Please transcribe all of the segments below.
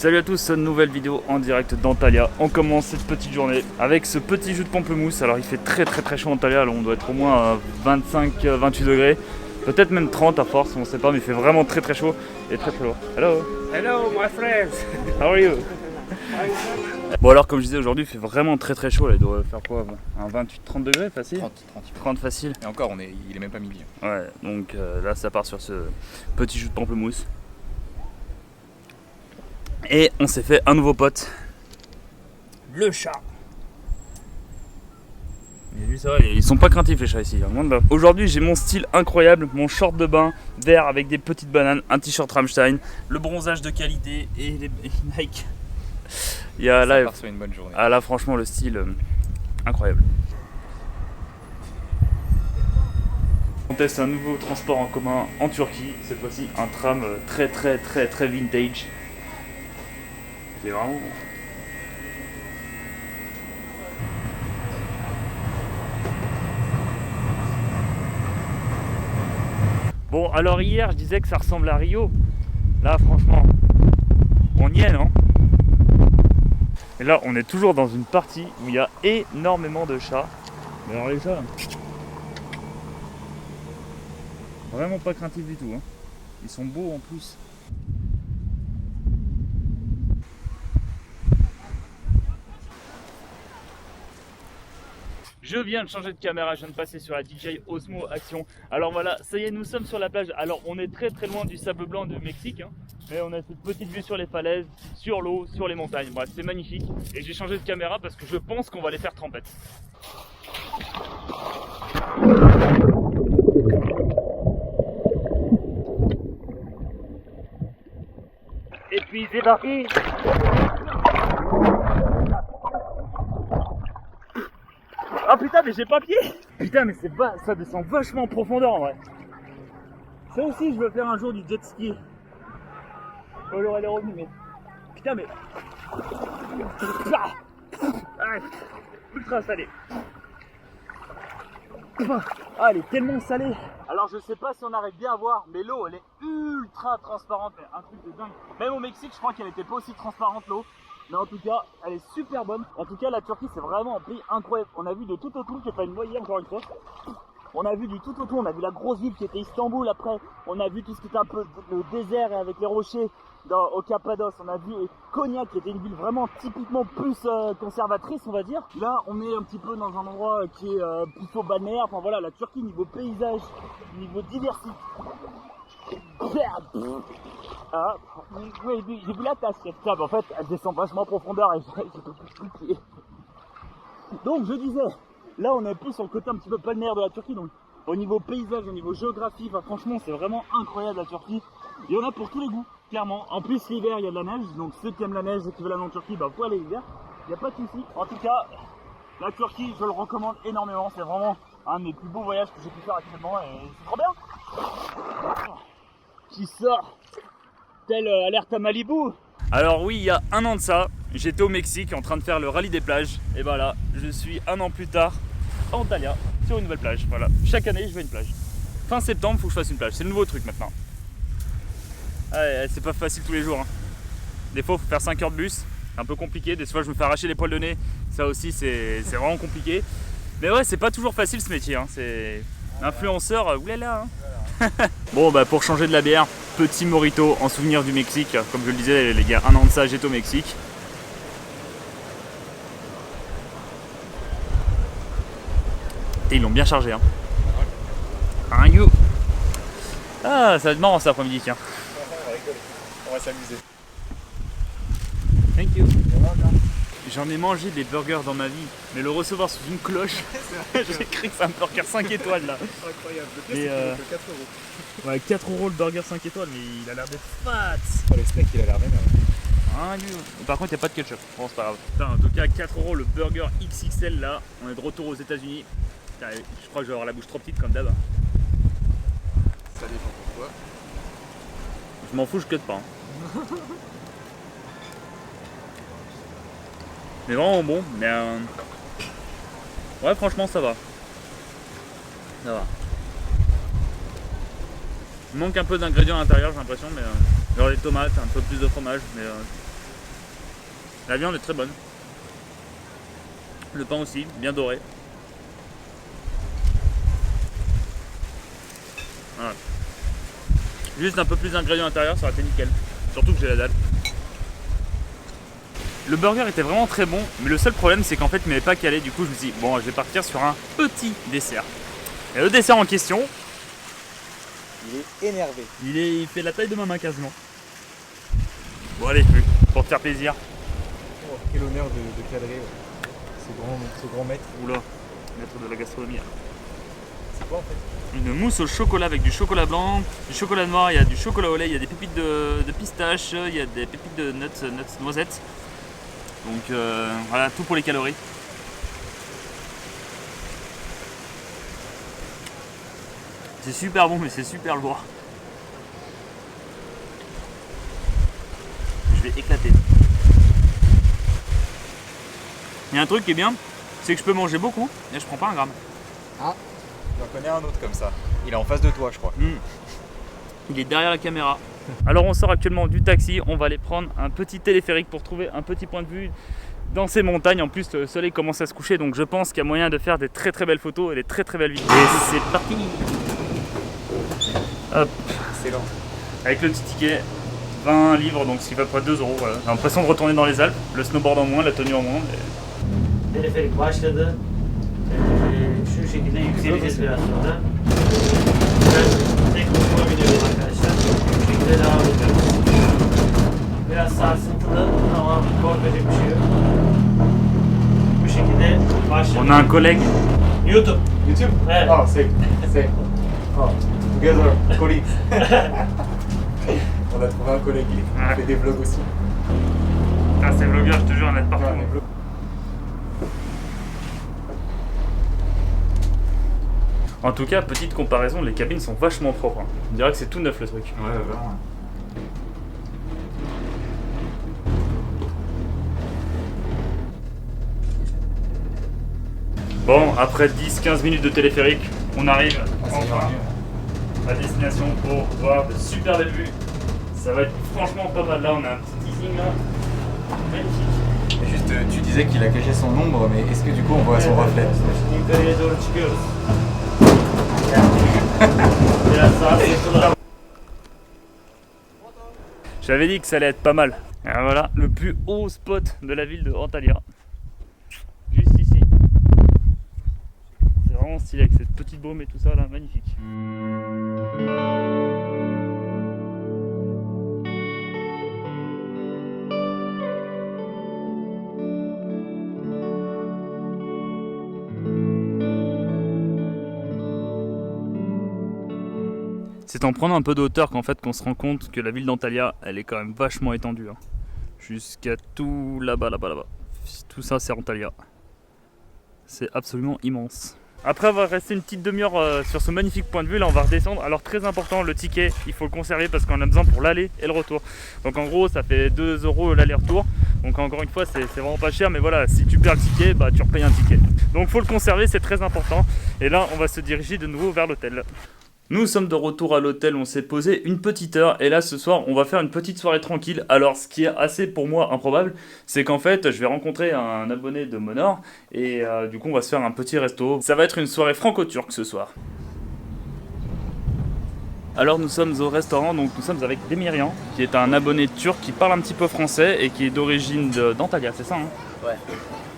Salut à tous, nouvelle vidéo en direct d'Antalya. On commence cette petite journée avec ce petit jus de pamplemousse. Alors il fait très chaud en Antalya, alors on doit être au moins à 25-28 degrés. Peut-être même 30 à force, on ne sait pas, mais il fait vraiment très chaud et très lourd. Hello. Hello my friends. How are you? Bon alors comme je disais, aujourd'hui il fait vraiment très chaud, là, il doit faire quoi, un 28-30 degrés facile? 30 facile. Et encore, il est même pas midi. Ouais, donc là ça part sur ce petit jus de pamplemousse. Et on s'est fait un nouveau pote. Le chat. Mais lui ça va, ils sont pas craintifs les chats ici, loin de là. Aujourd'hui j'ai mon style incroyable, mon short de bain vert avec des petites bananes, un t-shirt Rammstein, le bronzage de qualité et les Nike. Il y a là, sur une bonne journée. Ah là franchement le style incroyable. On teste un nouveau transport en commun en Turquie, cette fois-ci un tram très vintage. C'est vraiment... Bon alors hier je disais que ça ressemble à Rio. Là franchement on y est non? Et là on est toujours dans une partie où il y a énormément de chats. Mais alors les chats vraiment pas craintifs du tout hein. Ils sont beaux en plus. Je viens de changer de caméra, je viens de passer sur la DJI Osmo Action. Alors voilà, ça y est, nous sommes sur la plage. Alors on est très loin du sable blanc du Mexique, hein, mais on a cette petite vue sur les falaises, sur l'eau, sur les montagnes. Bref, c'est magnifique. Et j'ai changé de caméra parce que je pense qu'on va les faire trempette. Et puis c'est parti. Ah putain mais j'ai pas pied. Putain mais ça descend vachement en profondeur en vrai. Ça aussi je veux faire un jour du jet ski. Oh l'aurait les revenus mais... Putain mais... Ah, ultra salé. Ah elle est tellement salée. Alors je sais pas si on arrive bien à voir, mais l'eau elle est ultra transparente, mais un truc de dingue. Même au Mexique je crois qu'elle était pas aussi transparente l'eau. Mais en tout cas, elle est super bonne. En tout cas, la Turquie, c'est vraiment un pays incroyable. On a vu de tout autour, c'est pas une noyée encore une fois. On a vu du tout autour, on a vu la grosse ville qui était Istanbul après. On a vu tout ce qui était un peu le désert et avec les rochers au Cappadoce. On a vu Konya qui était une ville vraiment typiquement plus conservatrice, on va dire. Là, on est un petit peu dans un endroit qui est plutôt balnéaire. Enfin voilà, la Turquie, niveau paysage, niveau diversité. Ah, oui, j'ai vu la tasse cette table, en fait elle descend vachement en profondeur et j'ai pas pu pied. Donc je disais, là on est plus sur le côté un petit peu balnéaire de la Turquie, donc au niveau paysage, au niveau géographie, enfin, franchement c'est vraiment incroyable la Turquie. Il y en a pour tous les goûts, clairement. En plus l'hiver il y a de la neige, donc ceux qui aiment la neige et qui veulent aller en Turquie, bah faut aller l'hiver, il n'y a pas de souci. En tout cas, la Turquie je le recommande énormément, c'est vraiment un des plus beaux voyages que j'ai pu faire actuellement et c'est trop bien. Qui sort tel alerte à Malibu. Alors oui, il y a un an de ça, j'étais au Mexique en train de faire le rallye des plages. Et voilà, je suis un an plus tard à Antalya, sur une nouvelle plage. Voilà, chaque année je vais à une plage. Fin septembre, il faut que je fasse une plage, c'est le nouveau truc maintenant. Ouais, c'est pas facile tous les jours. Hein. Des fois, il faut faire 5 heures de bus, c'est un peu compliqué. Des fois, je me fais arracher les poils de nez, ça aussi c'est vraiment compliqué. Mais ouais, c'est pas toujours facile ce métier, hein. C'est influenceur, oulala. Hein. Bon bah pour changer de la bière, petit mojito en souvenir du Mexique. Comme je le disais les gars, un an de ça j'étais au Mexique. Et ils l'ont bien chargé hein. Un you. Ah ça va être marrant cet après-midi tiens. On va rigoler, on va s'amuser. Thank you. J'en ai mangé des burgers dans ma vie, mais le recevoir sous une cloche, j'ai cru que c'est un burger 5 étoiles là. Incroyable, le pire Mais c'est que 4 €. Ouais 4 € le burger 5 étoiles, mais il a l'air d'être fat. Oh, le steak il a l'air vénère. Par contre il n'y a pas de ketchup, bon c'est pas grave. Putain, en tout cas 4 € le burger XXL là, on est de retour aux États-Unis. Je crois que je vais avoir la bouche trop petite comme d'hab. Ça dépend pourquoi. Je m'en fous, je cut pas. Hein. Mais vraiment bon, mais ouais franchement ça va. Ça va. Il manque un peu d'ingrédients à l'intérieur j'ai l'impression, mais genre des tomates, un peu plus de fromage, mais La viande est très bonne. Le pain aussi, bien doré. Voilà. Juste un peu plus d'ingrédients à l'intérieur, ça aurait été nickel. Surtout que j'ai la dalle. Le burger était vraiment très bon, mais le seul problème c'est qu'en fait il m'avait pas calé. Du coup je me suis dit bon, je vais partir sur un petit dessert. Et le dessert en question, Il est énervé. il fait la taille de ma main quasiment. Bon allez, pour te faire plaisir. Oh, quel honneur de cadrer ce grand maître. Oula, maître de la gastronomie. C'est quoi en fait? Une mousse au chocolat avec du chocolat blanc, du chocolat noir, il y a du chocolat au lait, il y a des pépites de pistache, il y a des pépites de nuts noisettes. Donc voilà, tout pour les calories. C'est super bon mais c'est super lourd. Je vais éclater. Il y a un truc qui est bien, c'est que je peux manger beaucoup et je prends pas un gramme. Ah, j'en connais un autre comme ça. Il est en face de toi, je crois. Il est derrière la caméra. Alors on sort actuellement du taxi, on va aller prendre un petit téléphérique pour trouver un petit point de vue dans ces montagnes. En plus le soleil commence à se coucher, donc je pense qu'il y a moyen de faire des très très belles photos et des très très belles vidéos. Et c'est parti. Hop. Excellent. Avec le petit ticket, 20 livres, donc ce qui va à peu près 2 €. Voilà. J'ai l'impression de retourner dans les Alpes, le snowboard en moins, la tenue en moins. Teleferik başladı. Şu şekilde yükseleceğiz biraz sonra. Ben tek başıma biniyorum arkadaşlar. Şu şekilde devam ediyoruz. Biraz sarsıntılı ama korkacak bir şey yok. Bu şekilde başladık. On a un collègue. YouTube. YouTube? Ouais. Oh, c'est. Oh, together, colleagues. On a trouvé un collègue, il fait des vlogs aussi. Ah, ces vlogueurs, je te jure, on est partout. Ouais, des vlogs. En tout cas, petite comparaison, les cabines sont vachement propres. Hein. On dirait que c'est tout neuf le truc. Ouais, vraiment. Bon, après 10-15 minutes de téléphérique, on arrive enfin à destination pour voir de super belles vues. Ça va être franchement pas mal. Là, on a un petit teasing là. Magnifique. Et juste, tu disais qu'il a caché son ombre, mais est-ce que du coup on voit son reflet? Şimdi yukarıya doğru çıkıyoruz. Biraz sarsıntılı. J'avais dit que ça allait être pas mal. Et voilà, le plus haut spot de la ville de Antalya. Juste ici. C'est vraiment stylé avec cette petite baume et tout ça là, magnifique. C'est en prenant un peu de hauteur qu'en fait qu'on se rend compte que la ville d'Antalya, elle est quand même vachement étendue. Hein. Jusqu'à tout là-bas. Tout ça c'est Antalya. C'est absolument immense. Après avoir resté une petite demi-heure sur ce magnifique point de vue, là on va redescendre. Alors très important, le ticket, il faut le conserver parce qu'on a besoin pour l'aller et le retour. Donc en gros ça fait 2 € l'aller-retour. Donc encore une fois c'est vraiment pas cher, mais voilà, si tu perds le ticket, bah tu repayes un ticket. Donc faut le conserver, c'est très important. Et là on va se diriger de nouveau vers l'hôtel. Nous sommes de retour à l'hôtel, on s'est posé une petite heure et là ce soir on va faire une petite soirée tranquille. Alors ce qui est assez pour moi improbable, c'est qu'en fait je vais rencontrer un abonné de Monor et du coup on va se faire un petit resto. Ça va être une soirée franco-turque ce soir. Alors nous sommes au restaurant, donc nous sommes avec Demiryan qui est un abonné turc qui parle un petit peu français et qui est d'origine d'Antalya, c'est ça hein? Ouais.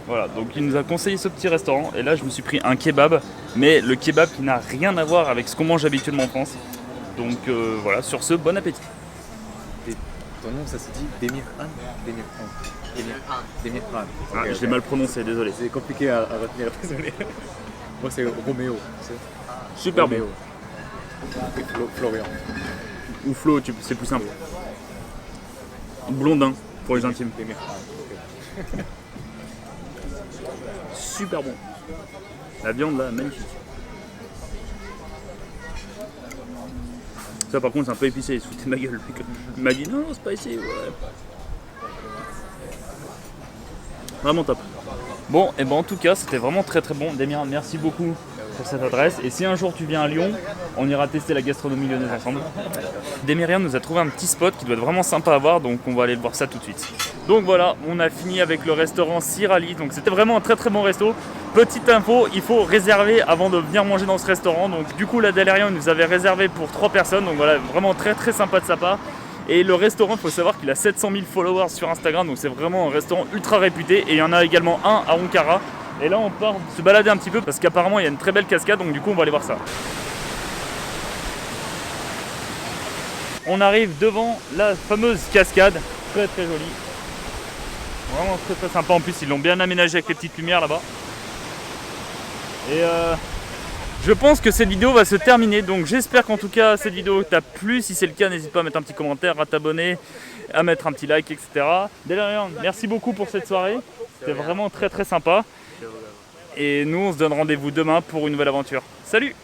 Voilà, donc il nous a conseillé ce petit restaurant et là je me suis pris un kebab, mais le kebab qui n'a rien à voir avec ce qu'on mange habituellement en France. Donc voilà, sur ce, bon appétit. Ton nom, ça se dit Demirhan? Demirhan. Ah, Ok, je l'ai ok. mal prononcé, désolé. C'est compliqué à retenir, désolé. Moi c'est Roméo. Super bon. Roméo. Et Florian. Ou Flo, c'est plus simple. Blondin, pour les intimes. Demirhan. Ok. Super bon. La viande là, magnifique. Ça par contre c'est un peu épicé, il se foutait de ma gueule le mec. Il m'a dit non, c'est pas ici, ouais. Vraiment top. Bon, et ben en tout cas c'était vraiment très très bon. Damien, merci beaucoup pour cette adresse. Et si un jour tu viens à Lyon, on ira tester la gastronomie lyonnaise ensemble. Damien nous a trouvé un petit spot qui doit être vraiment sympa à voir, donc on va aller le voir ça tout de suite. Donc voilà, on a fini avec le restaurant Sirali. Donc c'était vraiment un très très bon resto. Petite info, il faut réserver avant de venir manger dans ce restaurant. Donc du coup, la Delarian nous avait réservé pour 3 personnes. Donc voilà, vraiment très très sympa de sa part. Et le restaurant, il faut savoir qu'il a 700 000 followers sur Instagram. Donc c'est vraiment un restaurant ultra réputé. Et il y en a également un à Ankara. Et là, on part se balader un petit peu parce qu'apparemment, il y a une très belle cascade. Donc du coup, on va aller voir ça. On arrive devant la fameuse cascade. Très très jolie. Vraiment très très sympa. En plus, ils l'ont bien aménagé avec les petites lumières là-bas. Et je pense que cette vidéo va se terminer. Donc j'espère qu'en tout cas cette vidéo t'a plu. Si c'est le cas, n'hésite pas à mettre un petit commentaire, à t'abonner, à mettre un petit like, etc. Delarian, merci beaucoup pour cette soirée. C'était vraiment très très sympa. Et nous, on se donne rendez-vous demain pour une nouvelle aventure. Salut!